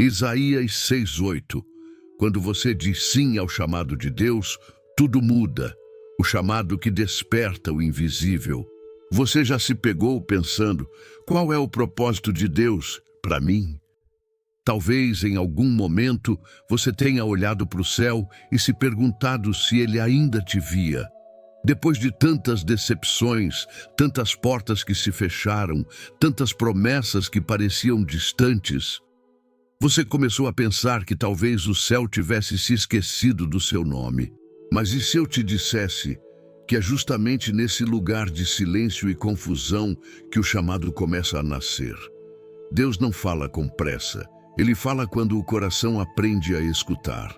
Isaías 6:8. Quando você diz sim ao chamado de Deus, tudo muda. O chamado que desperta o invisível. Você já se pegou pensando, qual é o propósito de Deus para mim? Talvez em algum momento você tenha olhado para o céu e se perguntado se ele ainda te via. Depois de tantas decepções, tantas portas que se fecharam, tantas promessas que pareciam distantes, você começou a pensar que talvez o céu tivesse se esquecido do seu nome. Mas e se eu te dissesse que é justamente nesse lugar de silêncio e confusão que o chamado começa a nascer? Deus não fala com pressa, ele fala quando o coração aprende a escutar.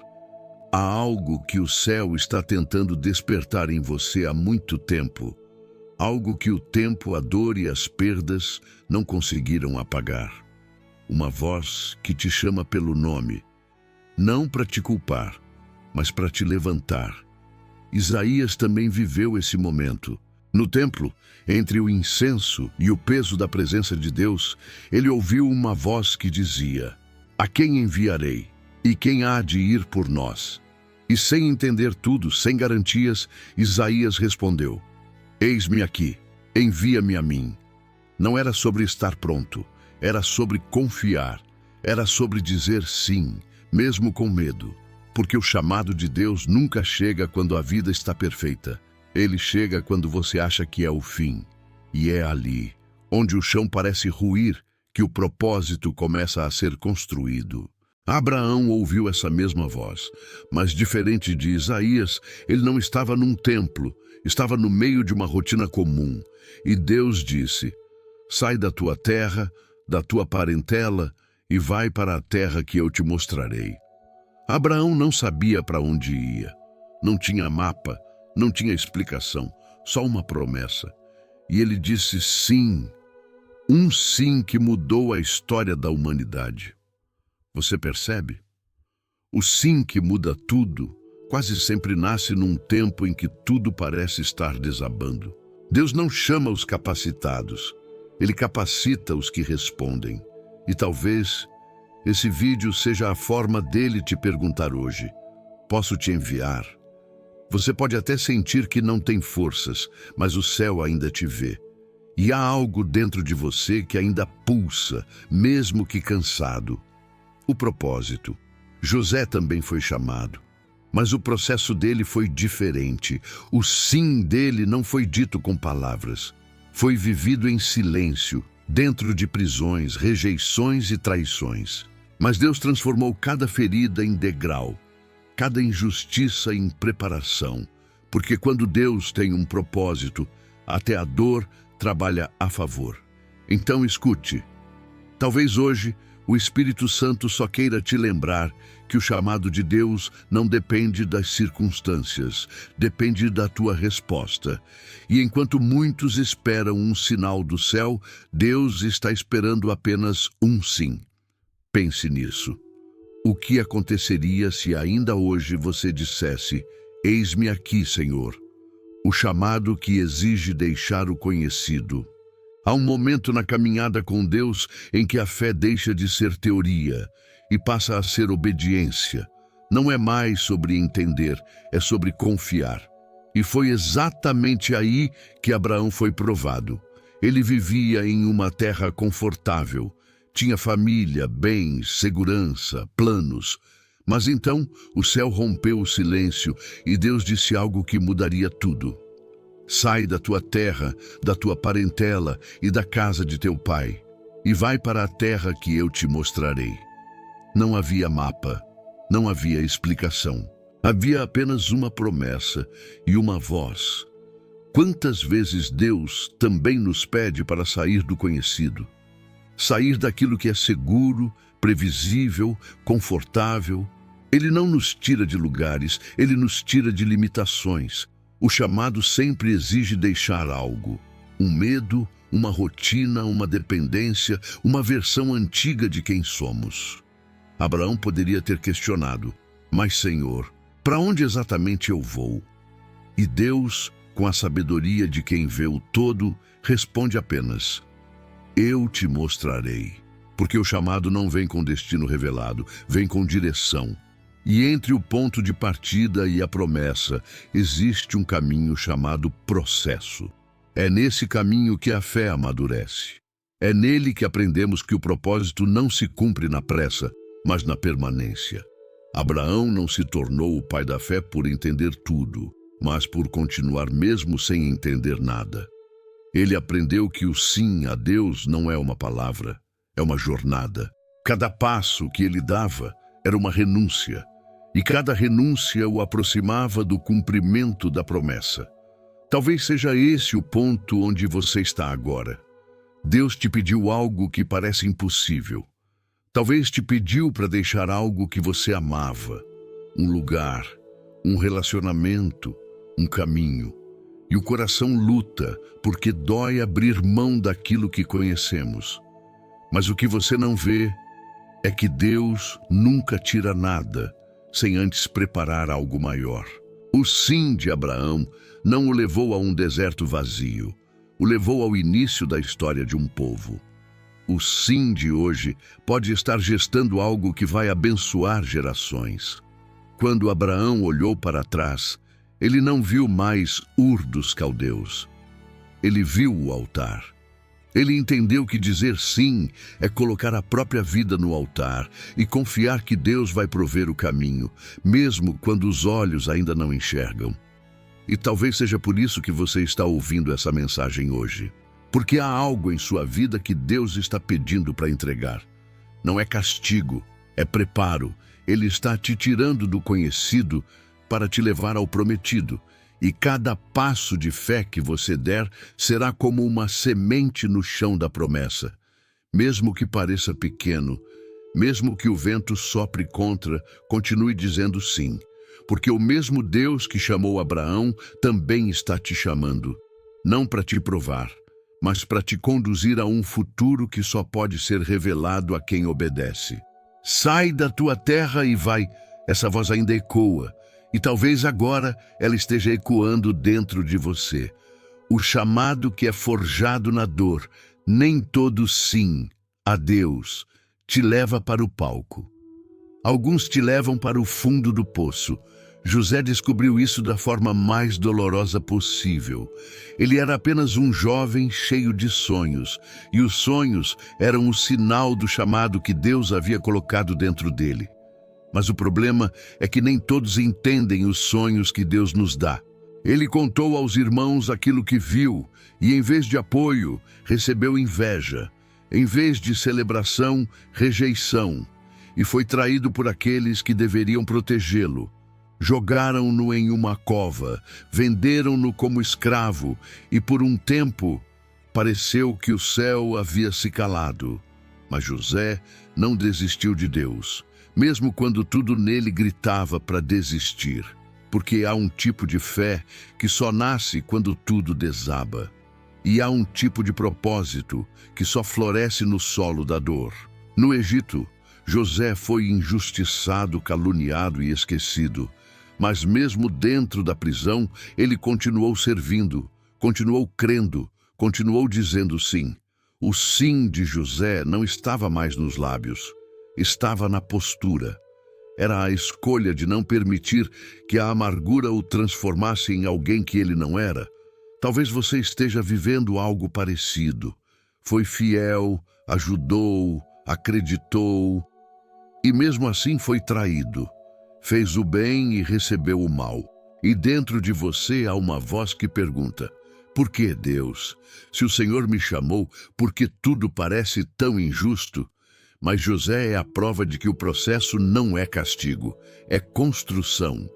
Há algo que o céu está tentando despertar em você há muito tempo. Algo que o tempo, a dor e as perdas não conseguiram apagar. Uma voz que te chama pelo nome, não para te culpar, mas para te levantar. Isaías também viveu esse momento. No templo, entre o incenso e o peso da presença de Deus, ele ouviu uma voz que dizia: "A quem enviarei? E quem há de ir por nós?" E sem entender tudo, sem garantias, Isaías respondeu: "Eis-me aqui, envia-me a mim." Não era sobre estar pronto, era sobre confiar, era sobre dizer sim, mesmo com medo. Porque o chamado de Deus nunca chega quando a vida está perfeita. Ele chega quando você acha que é o fim. E é ali, onde o chão parece ruir, que o propósito começa a ser construído. Abraão ouviu essa mesma voz, mas diferente de Isaías, ele não estava num templo, estava no meio de uma rotina comum. E Deus disse: "Sai da tua terra, da tua parentela, e vai para a terra que eu te mostrarei." Abraão não sabia para onde ia. Não tinha mapa, não tinha explicação, só uma promessa. E ele disse sim. Um sim que mudou a história da humanidade. Você percebe? O sim que muda tudo quase sempre nasce num tempo em que tudo parece estar desabando. Deus não chama os capacitados, ele capacita os que respondem. E talvez esse vídeo seja a forma dele te perguntar hoje: posso te enviar? Você pode até sentir que não tem forças, mas o céu ainda te vê. E há algo dentro de você que ainda pulsa, mesmo que cansado. O propósito. José também foi chamado, mas o processo dele foi diferente. O sim dele não foi dito com palavras. Foi vivido em silêncio, dentro de prisões, rejeições e traições. Mas Deus transformou cada ferida em degrau, cada injustiça em preparação. Porque quando Deus tem um propósito, até a dor trabalha a favor. Então escute. Talvez hoje o Espírito Santo só queira te lembrar que o chamado de Deus não depende das circunstâncias, depende da tua resposta. E enquanto muitos esperam um sinal do céu, Deus está esperando apenas um sim. Pense nisso. O que aconteceria se ainda hoje você dissesse: "Eis-me aqui, Senhor"? O chamado que exige deixar o conhecido. Há um momento na caminhada com Deus em que a fé deixa de ser teoria e passa a ser obediência. Não é mais sobre entender, é sobre confiar. E foi exatamente aí que Abraão foi provado. Ele vivia em uma terra confortável. Tinha família, bens, segurança, planos. Mas então o céu rompeu o silêncio e Deus disse algo que mudaria tudo. Sai da tua terra, da tua parentela e da casa de teu pai, e vai para a terra que eu te mostrarei. Não havia mapa, não havia explicação. Havia apenas uma promessa e uma voz. Quantas vezes Deus também nos pede para sair do conhecido? Sair daquilo que é seguro, previsível, confortável. Ele não nos tira de lugares, ele nos tira de limitações. O chamado sempre exige deixar algo. Um medo, uma rotina, uma dependência, uma versão antiga de quem somos. Abraão poderia ter questionado: "Mas, Senhor, para onde exatamente eu vou?" E Deus, com a sabedoria de quem vê o todo, responde apenas: "Eu te mostrarei." Porque o chamado não vem com destino revelado, vem com direção. E entre o ponto de partida e a promessa, existe um caminho chamado processo. É nesse caminho que a fé amadurece. É nele que aprendemos que o propósito não se cumpre na pressa, mas na permanência. Abraão não se tornou o pai da fé por entender tudo, mas por continuar mesmo sem entender nada. Ele aprendeu que o sim a Deus não é uma palavra, é uma jornada. Cada passo que ele dava era uma renúncia, e cada renúncia o aproximava do cumprimento da promessa. Talvez seja esse o ponto onde você está agora. Deus te pediu algo que parece impossível. Talvez te pediu para deixar algo que você amava, um lugar, um relacionamento, um caminho. E o coração luta porque dói abrir mão daquilo que conhecemos. Mas o que você não vê é que Deus nunca tira nada sem antes preparar algo maior. O sim de Abraão não o levou a um deserto vazio, o levou ao início da história de um povo. O sim de hoje pode estar gestando algo que vai abençoar gerações. Quando Abraão olhou para trás, ele não viu mais Ur dos Caldeus. Ele viu o altar. Ele entendeu que dizer sim é colocar a própria vida no altar e confiar que Deus vai prover o caminho, mesmo quando os olhos ainda não enxergam. E talvez seja por isso que você está ouvindo essa mensagem hoje. Porque há algo em sua vida que Deus está pedindo para entregar. Não é castigo, é preparo. Ele está te tirando do conhecido para te levar ao prometido. E cada passo de fé que você der será como uma semente no chão da promessa. Mesmo que pareça pequeno, mesmo que o vento sopre contra, continue dizendo sim. Porque o mesmo Deus que chamou Abraão também está te chamando. Não para te provar, mas para te conduzir a um futuro que só pode ser revelado a quem obedece. Sai da tua terra e vai. Essa voz ainda ecoa, e talvez agora ela esteja ecoando dentro de você. O chamado que é forjado na dor, nem todo sim a Deus te leva para o palco. Alguns te levam para o fundo do poço. José descobriu isso da forma mais dolorosa possível. Ele era apenas um jovem cheio de sonhos, e os sonhos eram o sinal do chamado que Deus havia colocado dentro dele. Mas o problema é que nem todos entendem os sonhos que Deus nos dá. Ele contou aos irmãos aquilo que viu, e em vez de apoio, recebeu inveja. Em vez de celebração, rejeição. E foi traído por aqueles que deveriam protegê-lo. Jogaram-no em uma cova, venderam-no como escravo, e por um tempo pareceu que o céu havia se calado. Mas José não desistiu de Deus, mesmo quando tudo nele gritava para desistir, porque há um tipo de fé que só nasce quando tudo desaba. E há um tipo de propósito que só floresce no solo da dor. No Egito, José foi injustiçado, caluniado e esquecido. Mas mesmo dentro da prisão, ele continuou servindo, continuou crendo, continuou dizendo sim. O sim de José não estava mais nos lábios, estava na postura. Era a escolha de não permitir que a amargura o transformasse em alguém que ele não era. Talvez você esteja vivendo algo parecido. Foi fiel, ajudou, acreditou, e mesmo assim foi traído. Fez o bem e recebeu o mal. E dentro de você há uma voz que pergunta: por que, Deus? Se o Senhor me chamou, por que tudo parece tão injusto? Mas José é a prova de que o processo não é castigo, é construção.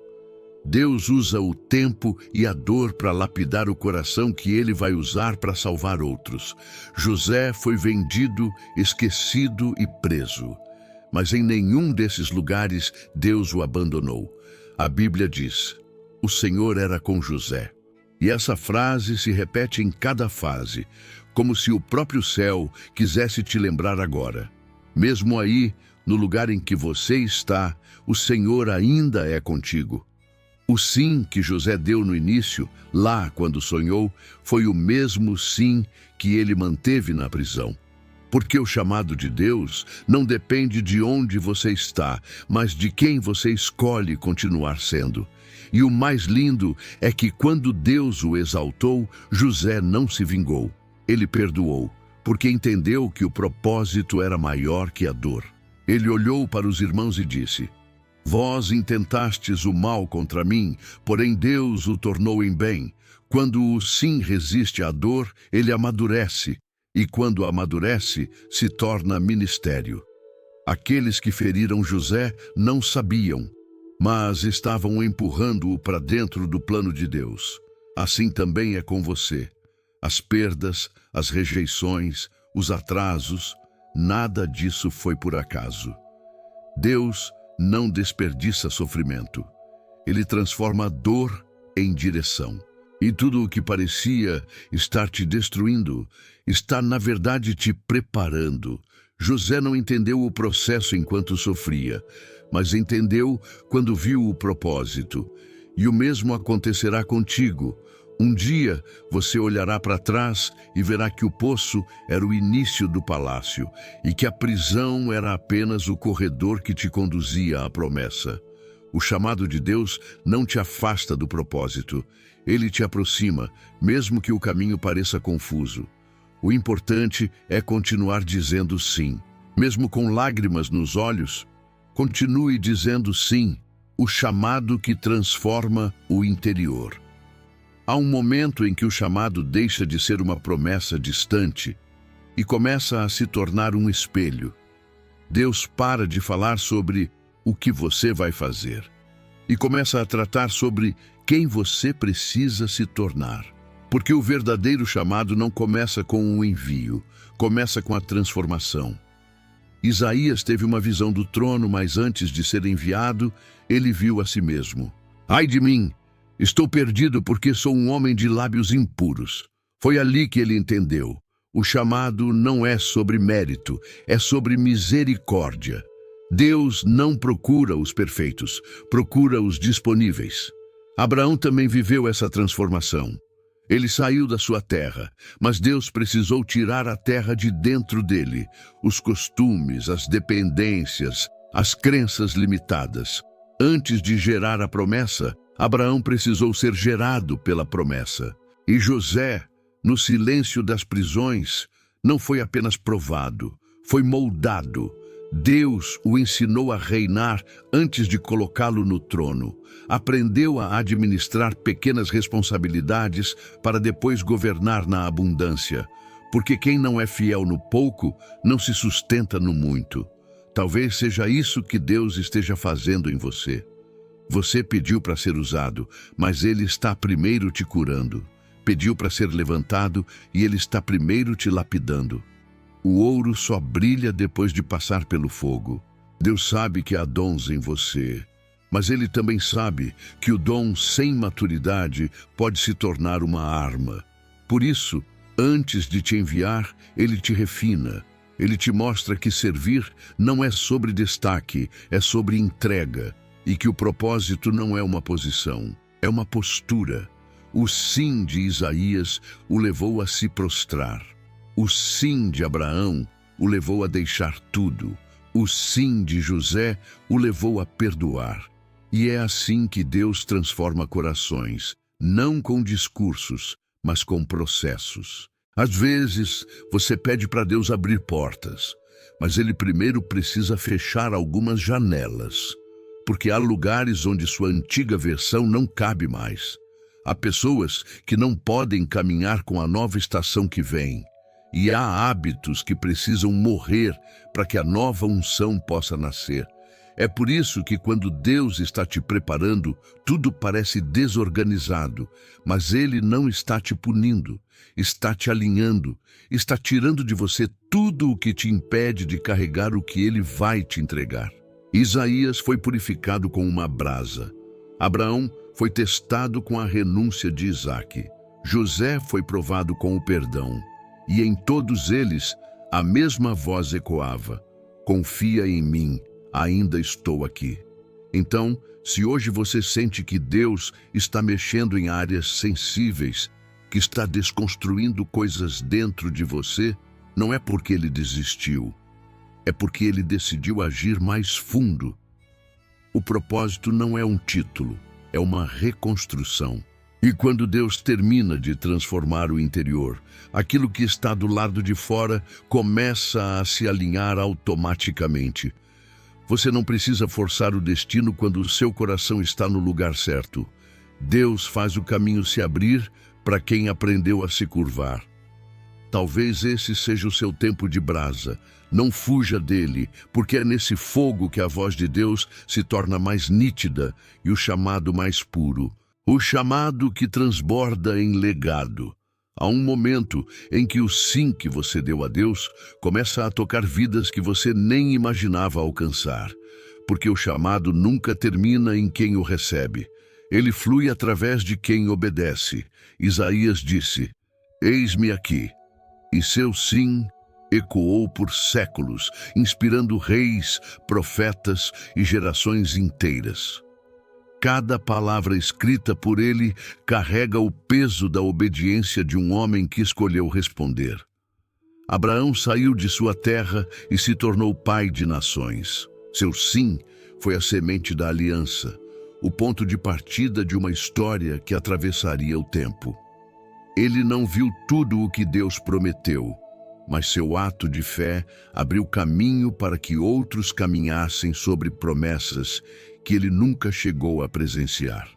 Deus usa o tempo e a dor para lapidar o coração que ele vai usar para salvar outros. José foi vendido, esquecido e preso. Mas em nenhum desses lugares Deus o abandonou. A Bíblia diz: o Senhor era com José. E essa frase se repete em cada fase, como se o próprio céu quisesse te lembrar agora. Mesmo aí, no lugar em que você está, o Senhor ainda é contigo. O sim que José deu no início, lá quando sonhou, foi o mesmo sim que ele manteve na prisão. Porque o chamado de Deus não depende de onde você está, mas de quem você escolhe continuar sendo. E o mais lindo é que quando Deus o exaltou, José não se vingou. Ele perdoou, porque entendeu que o propósito era maior que a dor. Ele olhou para os irmãos e disse: Vós intentastes o mal contra mim, porém Deus o tornou em bem. Quando o sim resiste à dor, ele amadurece, e quando amadurece, se torna ministério. Aqueles que feriram José não sabiam, mas estavam empurrando-o para dentro do plano de Deus. Assim também é com você. As perdas, as rejeições, os atrasos, nada disso foi por acaso. Deus não desperdiça sofrimento. Ele transforma a dor em direção. E tudo o que parecia estar te destruindo, está na verdade te preparando. José não entendeu o processo enquanto sofria, mas entendeu quando viu o propósito. E o mesmo acontecerá contigo. Um dia você olhará para trás e verá que o poço era o início do palácio e que a prisão era apenas o corredor que te conduzia à promessa. O chamado de Deus não te afasta do propósito. Ele te aproxima, mesmo que o caminho pareça confuso. O importante é continuar dizendo sim. Mesmo com lágrimas nos olhos, continue dizendo sim. O chamado que transforma o interior. Há um momento em que o chamado deixa de ser uma promessa distante e começa a se tornar um espelho. Deus para de falar sobre o que você vai fazer e começa a tratar sobre quem você precisa se tornar. Porque o verdadeiro chamado não começa com o envio, começa com a transformação. Isaías teve uma visão do trono, mas antes de ser enviado, ele viu a si mesmo. Ai de mim! Estou perdido porque sou um homem de lábios impuros. Foi ali que ele entendeu. O chamado não é sobre mérito, é sobre misericórdia. Deus não procura os perfeitos, procura os disponíveis. Abraão também viveu essa transformação. Ele saiu da sua terra, mas Deus precisou tirar a terra de dentro dele, os costumes, as dependências, as crenças limitadas. Antes de gerar a promessa, Abraão precisou ser gerado pela promessa. E José, no silêncio das prisões, não foi apenas provado, foi moldado. Deus o ensinou a reinar antes de colocá-lo no trono. Aprendeu a administrar pequenas responsabilidades para depois governar na abundância. Porque quem não é fiel no pouco, não se sustenta no muito. Talvez seja isso que Deus esteja fazendo em você. Você pediu para ser usado, mas Ele está primeiro te curando. Pediu para ser levantado e Ele está primeiro te lapidando. O ouro só brilha depois de passar pelo fogo. Deus sabe que há dons em você, mas Ele também sabe que o dom sem maturidade pode se tornar uma arma. Por isso, antes de te enviar, Ele te refina. Ele te mostra que servir não é sobre destaque, é sobre entrega. E que o propósito não é uma posição, é uma postura. O sim de Isaías o levou a se prostrar. O sim de Abraão o levou a deixar tudo. O sim de José o levou a perdoar. E é assim que Deus transforma corações, não com discursos, mas com processos. Às vezes, você pede para Deus abrir portas, mas Ele primeiro precisa fechar algumas janelas. Porque há lugares onde sua antiga versão não cabe mais. Há pessoas que não podem caminhar com a nova estação que vem. E há hábitos que precisam morrer para que a nova unção possa nascer. É por isso que quando Deus está te preparando, tudo parece desorganizado, mas Ele não está te punindo, está te alinhando, está tirando de você tudo o que te impede de carregar o que Ele vai te entregar. Isaías foi purificado com uma brasa. Abraão foi testado com a renúncia de Isaque. José foi provado com o perdão. E em todos eles, a mesma voz ecoava: confia em mim, ainda estou aqui. Então, se hoje você sente que Deus está mexendo em áreas sensíveis, que está desconstruindo coisas dentro de você, não é porque ele desistiu, é porque ele decidiu agir mais fundo. O propósito não é um título, é uma reconstrução. E quando Deus termina de transformar o interior, aquilo que está do lado de fora começa a se alinhar automaticamente. Você não precisa forçar o destino quando o seu coração está no lugar certo. Deus faz o caminho se abrir para quem aprendeu a se curvar. Talvez esse seja o seu tempo de brasa. Não fuja dele, porque é nesse fogo que a voz de Deus se torna mais nítida e o chamado mais puro. O chamado que transborda em legado. Há um momento em que o sim que você deu a Deus começa a tocar vidas que você nem imaginava alcançar, porque o chamado nunca termina em quem o recebe. Ele flui através de quem obedece. Isaías disse: "Eis-me aqui." E seu sim ecoou por séculos, inspirando reis, profetas e gerações inteiras. Cada palavra escrita por ele carrega o peso da obediência de um homem que escolheu responder. Abraão saiu de sua terra e se tornou pai de nações. Seu sim foi a semente da aliança, o ponto de partida de uma história que atravessaria o tempo. Ele não viu tudo o que Deus prometeu, mas seu ato de fé abriu caminho para que outros caminhassem sobre promessas que ele nunca chegou a presenciar.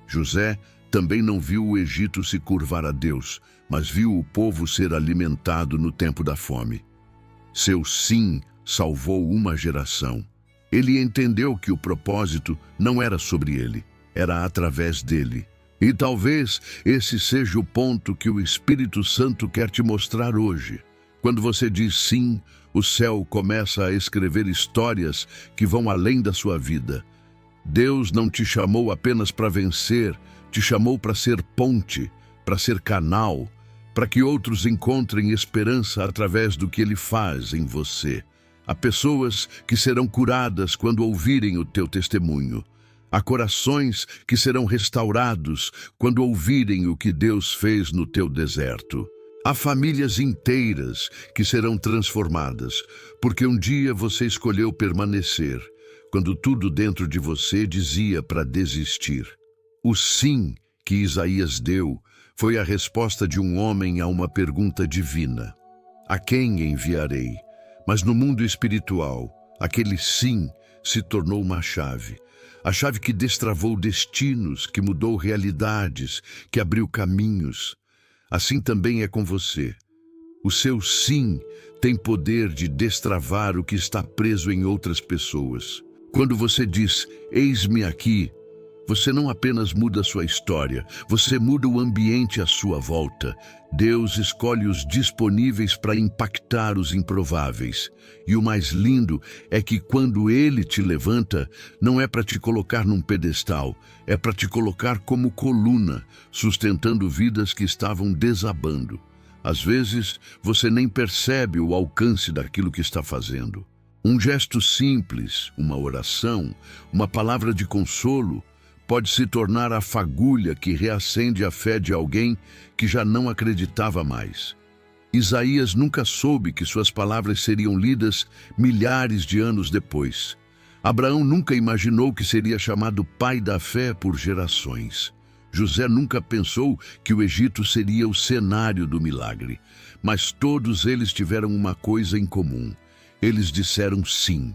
José também não viu o Egito se curvar a Deus, mas viu o povo ser alimentado no tempo da fome. Seu sim salvou uma geração. Ele entendeu que o propósito não era sobre ele, era através dele. E talvez esse seja o ponto que o Espírito Santo quer te mostrar hoje. Quando você diz sim, o céu começa a escrever histórias que vão além da sua vida. Deus não te chamou apenas para vencer, te chamou para ser ponte, para ser canal, para que outros encontrem esperança através do que Ele faz em você. Há pessoas que serão curadas quando ouvirem o teu testemunho. Há corações que serão restaurados quando ouvirem o que Deus fez no teu deserto. Há famílias inteiras que serão transformadas, porque um dia você escolheu permanecer, quando tudo dentro de você dizia para desistir. O sim que Isaías deu foi a resposta de um homem a uma pergunta divina: a quem enviarei? Mas no mundo espiritual, aquele sim se tornou uma chave. A chave que destravou destinos, que mudou realidades, que abriu caminhos. Assim também é com você. O seu sim tem poder de destravar o que está preso em outras pessoas. Quando você diz, eis-me aqui, você não apenas muda a sua história, você muda o ambiente à sua volta. Deus escolhe os disponíveis para impactar os improváveis. E o mais lindo é que quando Ele te levanta, não é para te colocar num pedestal, é para te colocar como coluna, sustentando vidas que estavam desabando. Às vezes, você nem percebe o alcance daquilo que está fazendo. Um gesto simples, uma oração, uma palavra de consolo, pode se tornar a fagulha que reacende a fé de alguém que já não acreditava mais. Isaías nunca soube que suas palavras seriam lidas milhares de anos depois. Abraão nunca imaginou que seria chamado pai da fé por gerações. José nunca pensou que o Egito seria o cenário do milagre. Mas todos eles tiveram uma coisa em comum. Eles disseram sim.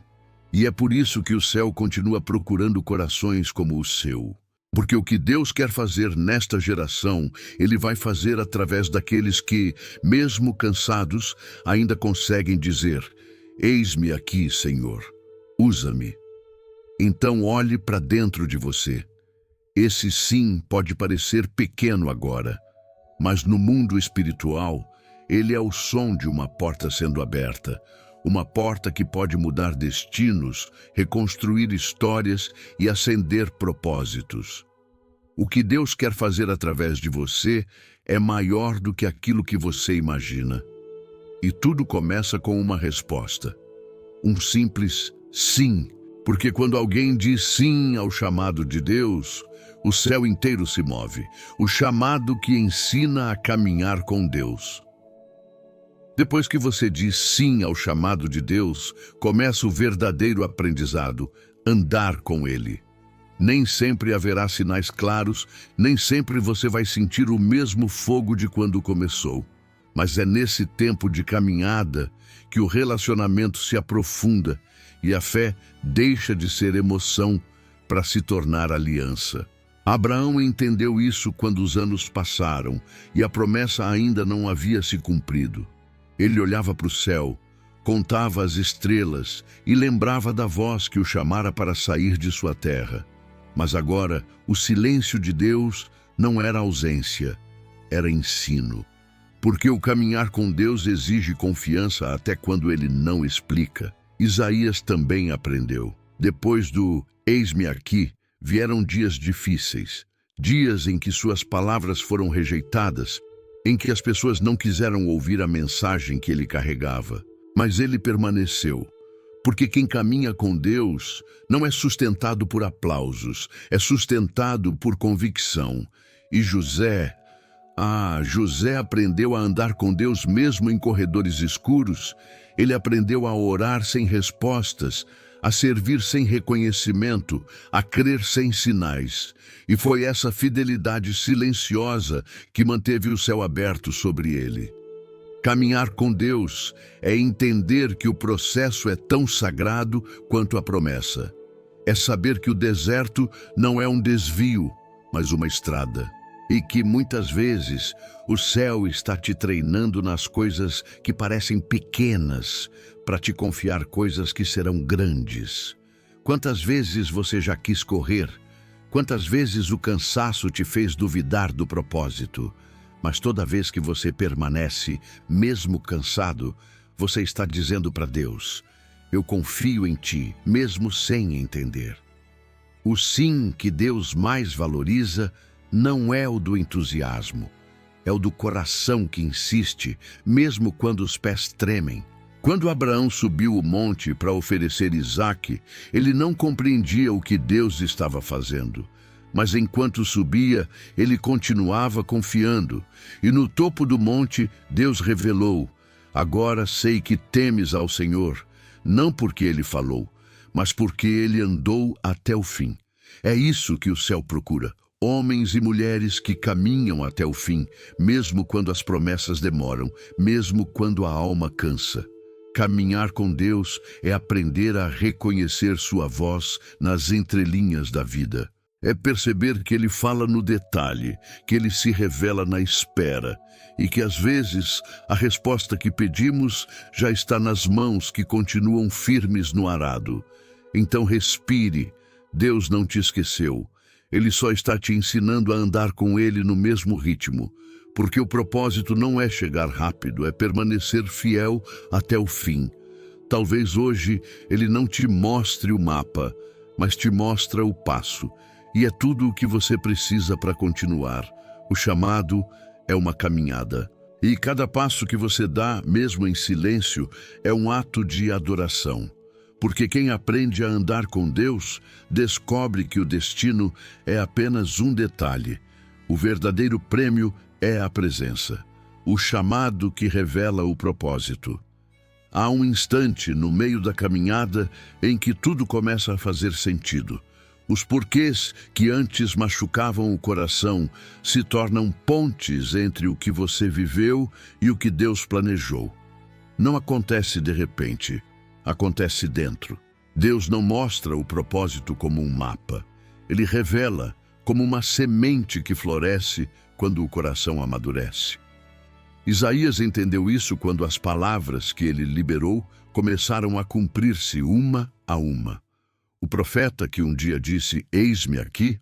E é por isso que o céu continua procurando corações como o seu. Porque o que Deus quer fazer nesta geração, Ele vai fazer através daqueles que, mesmo cansados, ainda conseguem dizer, eis-me aqui, Senhor, usa-me. Então olhe para dentro de você. Esse sim pode parecer pequeno agora, mas no mundo espiritual, ele é o som de uma porta sendo aberta, uma porta que pode mudar destinos, reconstruir histórias e acender propósitos. O que Deus quer fazer através de você é maior do que aquilo que você imagina. E tudo começa com uma resposta. Um simples sim, porque quando alguém diz sim ao chamado de Deus, o céu inteiro se move, o chamado que ensina a caminhar com Deus. Depois que você diz sim ao chamado de Deus, começa o verdadeiro aprendizado, andar com Ele. Nem sempre haverá sinais claros, nem sempre você vai sentir o mesmo fogo de quando começou. Mas é nesse tempo de caminhada que o relacionamento se aprofunda e a fé deixa de ser emoção para se tornar aliança. Abraão entendeu isso quando os anos passaram e a promessa ainda não havia se cumprido. Ele olhava para o céu, contava as estrelas e lembrava da voz que o chamara para sair de sua terra. Mas agora, o silêncio de Deus não era ausência, era ensino. Porque o caminhar com Deus exige confiança até quando Ele não explica. Isaías também aprendeu. Depois do "eis-me aqui", vieram dias difíceis, dias em que suas palavras foram rejeitadas, em que as pessoas não quiseram ouvir a mensagem que ele carregava. Mas ele permaneceu. Porque quem caminha com Deus não é sustentado por aplausos, é sustentado por convicção. E José aprendeu a andar com Deus mesmo em corredores escuros. Ele aprendeu a orar sem respostas, a servir sem reconhecimento, a crer sem sinais. E foi essa fidelidade silenciosa que manteve o céu aberto sobre ele. Caminhar com Deus é entender que o processo é tão sagrado quanto a promessa. É saber que o deserto não é um desvio, mas uma estrada. E que muitas vezes o céu está te treinando nas coisas que parecem pequenas, para te confiar coisas que serão grandes. Quantas vezes você já quis correr? Quantas vezes o cansaço te fez duvidar do propósito? Mas toda vez que você permanece, mesmo cansado, você está dizendo para Deus: eu confio em Ti, mesmo sem entender. O sim que Deus mais valoriza não é o do entusiasmo, é o do coração que insiste, mesmo quando os pés tremem. Quando Abraão subiu o monte para oferecer Isaque, ele não compreendia o que Deus estava fazendo. Mas enquanto subia, ele continuava confiando. E no topo do monte, Deus revelou: agora sei que temes ao Senhor, não porque ele falou, mas porque ele andou até o fim. É isso que o céu procura. Homens e mulheres que caminham até o fim, mesmo quando as promessas demoram, mesmo quando a alma cansa. Caminhar com Deus é aprender a reconhecer sua voz nas entrelinhas da vida. É perceber que Ele fala no detalhe, que Ele se revela na espera e que às vezes a resposta que pedimos já está nas mãos que continuam firmes no arado. Então respire, Deus não te esqueceu. Ele só está te ensinando a andar com Ele no mesmo ritmo, porque o propósito não é chegar rápido, é permanecer fiel até o fim. Talvez hoje Ele não te mostre o mapa, mas te mostra o passo. E é tudo o que você precisa para continuar. O chamado é uma caminhada. E cada passo que você dá, mesmo em silêncio, é um ato de adoração. Porque quem aprende a andar com Deus, descobre que o destino é apenas um detalhe. O verdadeiro prêmio é a presença. O chamado que revela o propósito. Há um instante no meio da caminhada em que tudo começa a fazer sentido. Os porquês que antes machucavam o coração se tornam pontes entre o que você viveu e o que Deus planejou. Não acontece de repente, acontece dentro. Deus não mostra o propósito como um mapa. Ele revela como uma semente que floresce quando o coração amadurece. Isaías entendeu isso quando as palavras que ele liberou começaram a cumprir-se uma a uma. O profeta que um dia disse, "Eis-me aqui",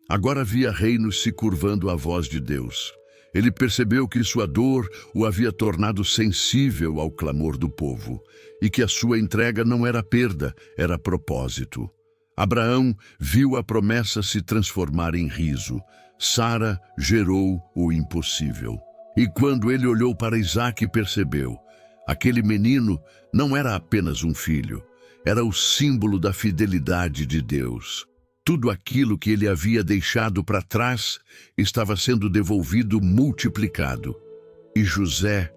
agora via reinos se curvando à voz de Deus. Ele percebeu que sua dor o havia tornado sensível ao clamor do povo e que a sua entrega não era perda, era propósito. Abraão viu a promessa se transformar em riso. Sara gerou o impossível. E quando ele olhou para Isaque, percebeu: aquele menino não era apenas um filho, era o símbolo da fidelidade de Deus. Tudo aquilo que ele havia deixado para trás estava sendo devolvido multiplicado. E José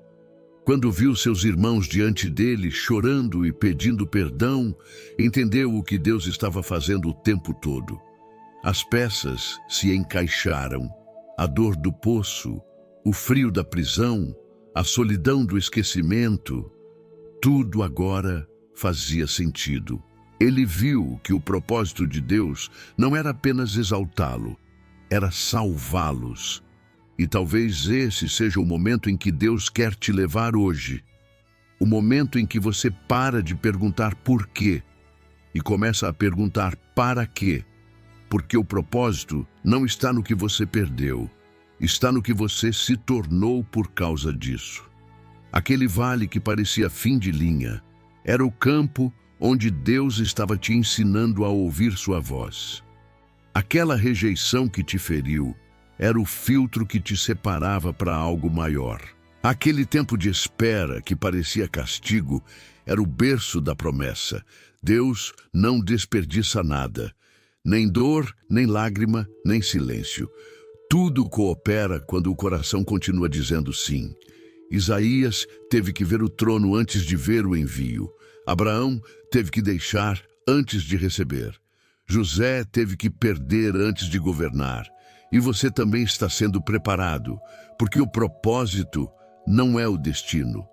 Quando viu seus irmãos diante dele, chorando e pedindo perdão, entendeu o que Deus estava fazendo o tempo todo. As peças se encaixaram. A dor do poço, o frio da prisão, a solidão do esquecimento, tudo agora fazia sentido. Ele viu que o propósito de Deus não era apenas exaltá-lo, era salvá-los. E talvez esse seja o momento em que Deus quer te levar hoje. O momento em que você para de perguntar por quê e começa a perguntar para quê. Porque o propósito não está no que você perdeu, está no que você se tornou por causa disso. Aquele vale que parecia fim de linha era o campo onde Deus estava te ensinando a ouvir sua voz. Aquela rejeição que te feriu era o filtro que te separava para algo maior. Aquele tempo de espera que parecia castigo era o berço da promessa. Deus não desperdiça nada, nem dor, nem lágrima, nem silêncio. Tudo coopera quando o coração continua dizendo sim. Isaías teve que ver o trono antes de ver o envio. Abraão teve que deixar antes de receber. José teve que perder antes de governar. E você também está sendo preparado, porque o propósito não é o destino,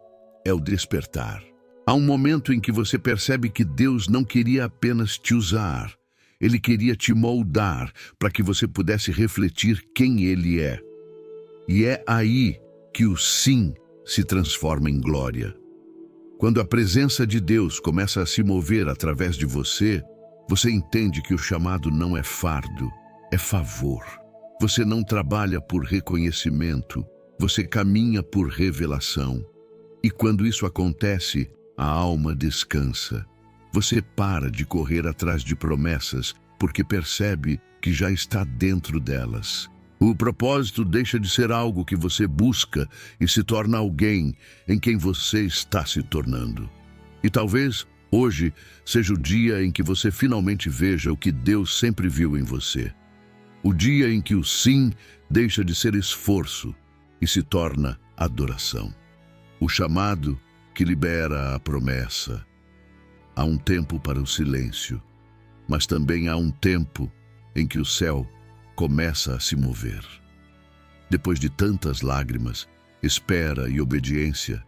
é o despertar. Há um momento em que você percebe que Deus não queria apenas te usar, Ele queria te moldar para que você pudesse refletir quem Ele é. E é aí que o sim se transforma em glória. Quando a presença de Deus começa a se mover através de você, você entende que o chamado não é fardo, é favor. Você não trabalha por reconhecimento, você caminha por revelação. E quando isso acontece, a alma descansa. Você para de correr atrás de promessas, porque percebe que já está dentro delas. O propósito deixa de ser algo que você busca e se torna alguém em quem você está se tornando. E talvez hoje seja o dia em que você finalmente veja o que Deus sempre viu em você. O dia em que o sim deixa de ser esforço e se torna adoração. O chamado que libera a promessa. Há um tempo para o silêncio, mas também há um tempo em que o céu começa a se mover. Depois de tantas lágrimas, espera e obediência,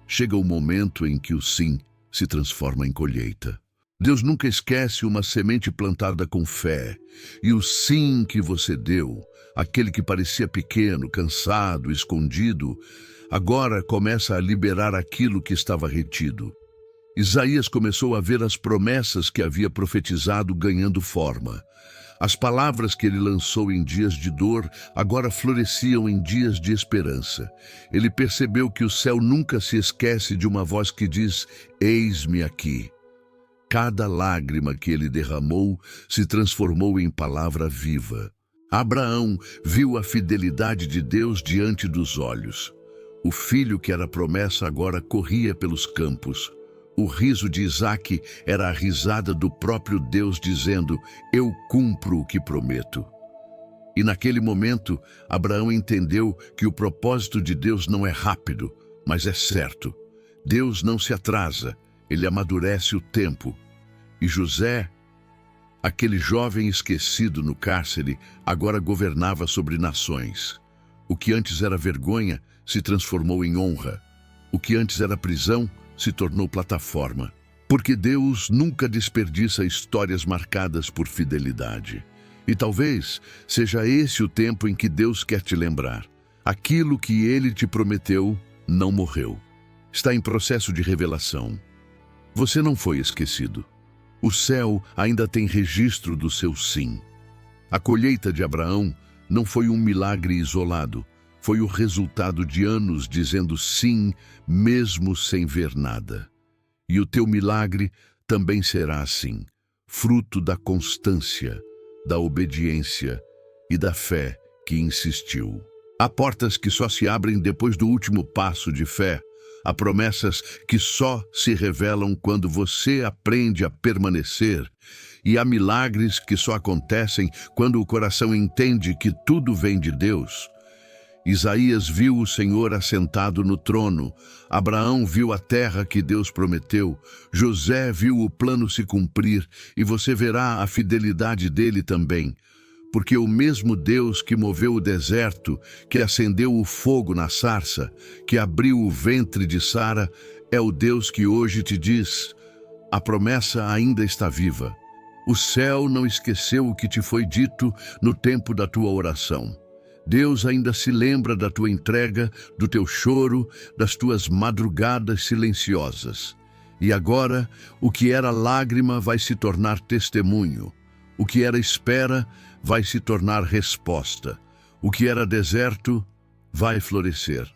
chega o momento em que o sim se transforma em colheita. Deus nunca esquece uma semente plantada com fé, e o sim que você deu, aquele que parecia pequeno, cansado, escondido, agora começa a liberar aquilo que estava retido. Isaías começou a ver as promessas que havia profetizado ganhando forma. As palavras que ele lançou em dias de dor agora floresciam em dias de esperança. Ele percebeu que o céu nunca se esquece de uma voz que diz: "Eis-me aqui". Cada lágrima que ele derramou se transformou em palavra viva. Abraão viu a fidelidade de Deus diante dos olhos. O filho que era promessa agora corria pelos campos. O riso de Isaque era a risada do próprio Deus dizendo: "Eu cumpro o que prometo". E naquele momento, Abraão entendeu que o propósito de Deus não é rápido, mas é certo. Deus não se atrasa, ele amadurece o tempo. E José, aquele jovem esquecido no cárcere, agora governava sobre nações. O que antes era vergonha se transformou em honra. O que antes era prisão se tornou plataforma. Porque Deus nunca desperdiça histórias marcadas por fidelidade. E talvez seja esse o tempo em que Deus quer te lembrar. Aquilo que Ele te prometeu não morreu. Está em processo de revelação. Você não foi esquecido. O céu ainda tem registro do seu sim. A colheita de Abraão não foi um milagre isolado. Foi o resultado de anos dizendo sim, mesmo sem ver nada. E o teu milagre também será assim, fruto da constância, da obediência e da fé que insistiu. Há portas que só se abrem depois do último passo de fé. Há promessas que só se revelam quando você aprende a permanecer. E há milagres que só acontecem quando o coração entende que tudo vem de Deus. Isaías viu o Senhor assentado no trono, Abraão viu a terra que Deus prometeu, José viu o plano se cumprir, e você verá a fidelidade dele também. Porque o mesmo Deus que moveu o deserto, que acendeu o fogo na sarça, que abriu o ventre de Sara, é o Deus que hoje te diz: a promessa ainda está viva. O céu não esqueceu o que te foi dito no tempo da tua oração. Deus ainda se lembra da tua entrega, do teu choro, das tuas madrugadas silenciosas. E agora, o que era lágrima vai se tornar testemunho. O que era espera vai se tornar resposta. O que era deserto vai florescer.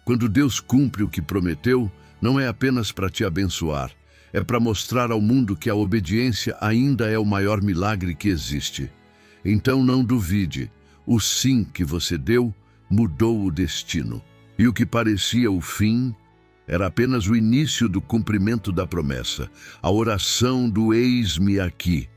Quando Deus cumpre o que prometeu, não é apenas para te abençoar, é para mostrar ao mundo que a obediência ainda é o maior milagre que existe. Então não duvide, o sim que você deu mudou o destino. E o que parecia o fim era apenas o início do cumprimento da promessa, a oração do eis-me aqui.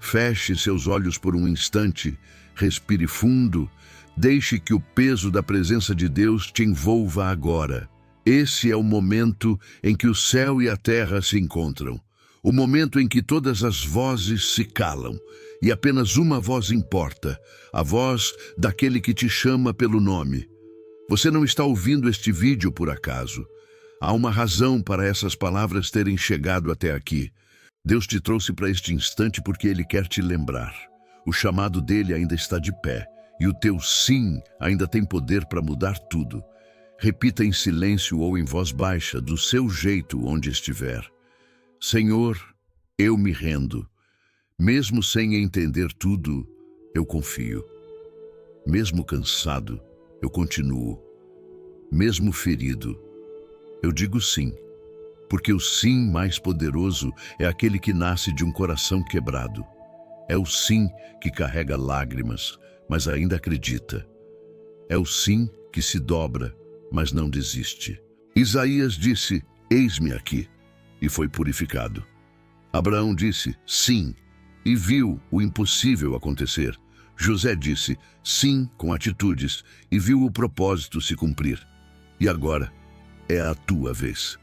Feche seus olhos por um instante, respire fundo, deixe que o peso da presença de Deus te envolva agora. Esse é o momento em que o céu e a terra se encontram, o momento em que todas as vozes se calam e apenas uma voz importa, a voz daquele que te chama pelo nome. Você não está ouvindo este vídeo por acaso. Há uma razão para essas palavras terem chegado até aqui. Deus te trouxe para este instante porque Ele quer te lembrar. O chamado dele ainda está de pé e o teu sim ainda tem poder para mudar tudo. Repita em silêncio ou em voz baixa, do seu jeito onde estiver: Senhor, eu me rendo. Mesmo sem entender tudo, eu confio. Mesmo cansado, eu continuo. Mesmo ferido, eu digo sim. Porque o sim mais poderoso é aquele que nasce de um coração quebrado. É o sim que carrega lágrimas, mas ainda acredita. É o sim que se dobra, mas não desiste. Isaías disse: eis-me aqui, e foi purificado. Abraão disse: sim, e viu o impossível acontecer. José disse: sim, com atitudes, e viu o propósito se cumprir. E agora é a tua vez.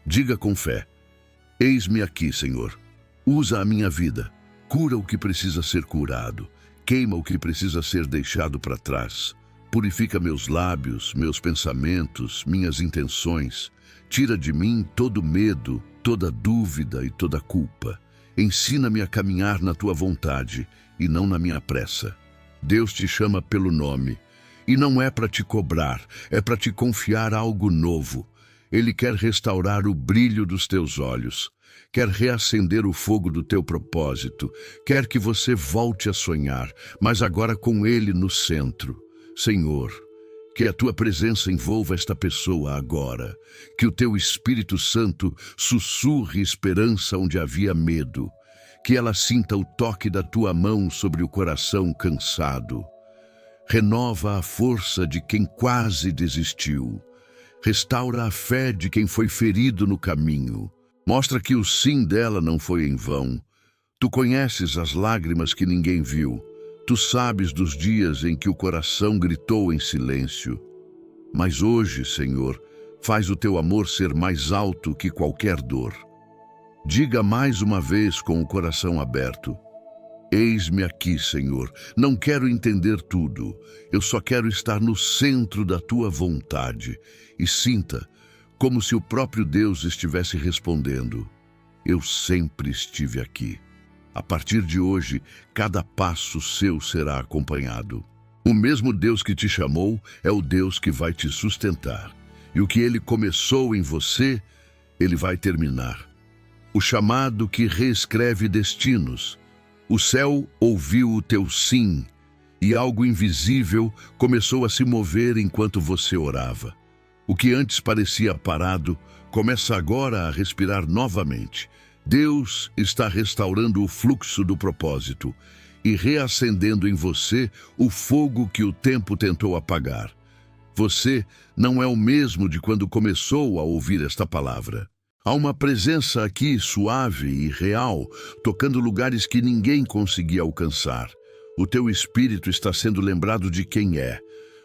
Diga com fé: eis-me aqui, Senhor. Usa a minha vida. Cura o que precisa ser curado. Queima o que precisa ser deixado para trás. Purifica meus lábios, meus pensamentos, minhas intenções. Tira de mim todo medo, toda dúvida e toda culpa. Ensina-me a caminhar na tua vontade e não na minha pressa. Deus te chama pelo nome. E não é para te cobrar, é para te confiar algo novo. Ele quer restaurar o brilho dos teus olhos, quer reacender o fogo do teu propósito, quer que você volte a sonhar, mas agora com Ele no centro. Senhor, que a tua presença envolva esta pessoa agora, que o teu Espírito Santo sussurre esperança onde havia medo, que ela sinta o toque da tua mão sobre o coração cansado. Renova a força de quem quase desistiu. Restaura a fé de quem foi ferido no caminho. Mostra que o sim dela não foi em vão. Tu conheces as lágrimas que ninguém viu. Tu sabes dos dias em que o coração gritou em silêncio. Mas hoje, Senhor, faz o teu amor ser mais alto que qualquer dor. Diga mais uma vez com o coração aberto: eis-me aqui, Senhor. Não quero entender tudo. Eu só quero estar no centro da tua vontade. E sinta como se o próprio Deus estivesse respondendo: eu sempre estive aqui. A partir de hoje, cada passo seu será acompanhado. O mesmo Deus que te chamou é o Deus que vai te sustentar. E o que Ele começou em você, Ele vai terminar. O chamado que reescreve destinos. O céu ouviu o teu sim, e algo invisível começou a se mover enquanto você orava. O que antes parecia parado, começa agora a respirar novamente. Deus está restaurando o fluxo do propósito e reacendendo em você o fogo que o tempo tentou apagar. Você não é o mesmo de quando começou a ouvir esta palavra. Há uma presença aqui suave e real, tocando lugares que ninguém conseguia alcançar. O teu espírito está sendo lembrado de quem é.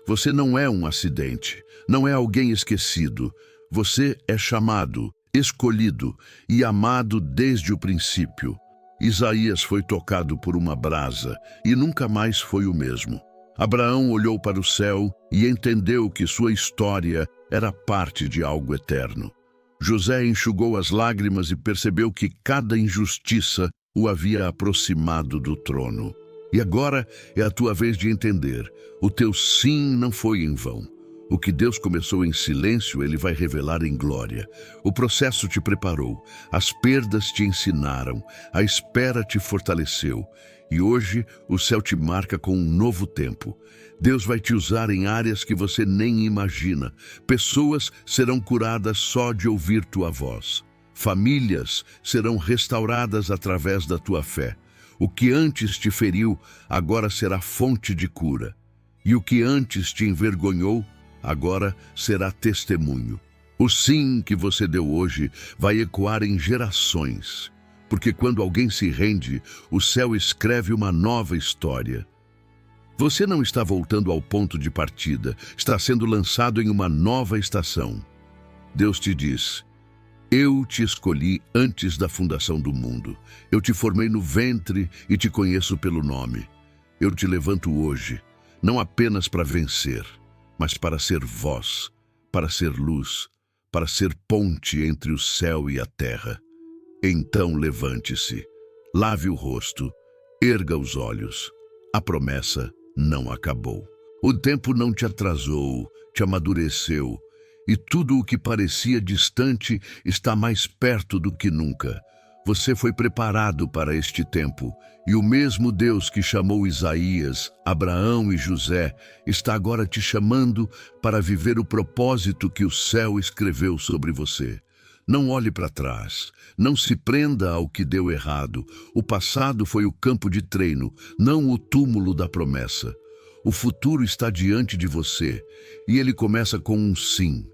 Você não é um acidente, não é alguém esquecido. Você é chamado, escolhido e amado desde o princípio. Isaías foi tocado por uma brasa e nunca mais foi o mesmo. Abraão olhou para o céu e entendeu que sua história era parte de algo eterno. José enxugou as lágrimas e percebeu que cada injustiça o havia aproximado do trono. E agora é a tua vez de entender. O teu sim não foi em vão. O que Deus começou em silêncio, Ele vai revelar em glória. O processo te preparou, as perdas te ensinaram, a espera te fortaleceu. E hoje o céu te marca com um novo tempo. Deus vai te usar em áreas que você nem imagina. Pessoas serão curadas só de ouvir tua voz. Famílias serão restauradas através da tua fé. O que antes te feriu, agora será fonte de cura. E o que antes te envergonhou, agora será testemunho. O sim que você deu hoje vai ecoar em gerações, porque quando alguém se rende, o céu escreve uma nova história. Você não está voltando ao ponto de partida, está sendo lançado em uma nova estação. Deus te diz: eu te escolhi antes da fundação do mundo. Eu te formei no ventre e te conheço pelo nome. Eu te levanto hoje, não apenas para vencer, mas para ser voz, para ser luz, para ser ponte entre o céu e a terra. Então levante-se, lave o rosto, erga os olhos. A promessa não acabou. O tempo não te atrasou, te amadureceu, e tudo o que parecia distante está mais perto do que nunca. Você foi preparado para este tempo, e o mesmo Deus que chamou Isaías, Abraão e José está agora te chamando para viver o propósito que o céu escreveu sobre você. Não olhe para trás, não se prenda ao que deu errado. O passado foi o campo de treino, não o túmulo da promessa. O futuro está diante de você, e ele começa com um sim.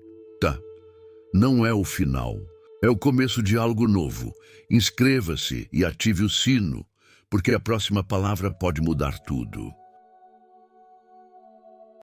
Não é o final, é o começo de algo novo. Inscreva-se e ative o sino, porque a próxima palavra pode mudar tudo.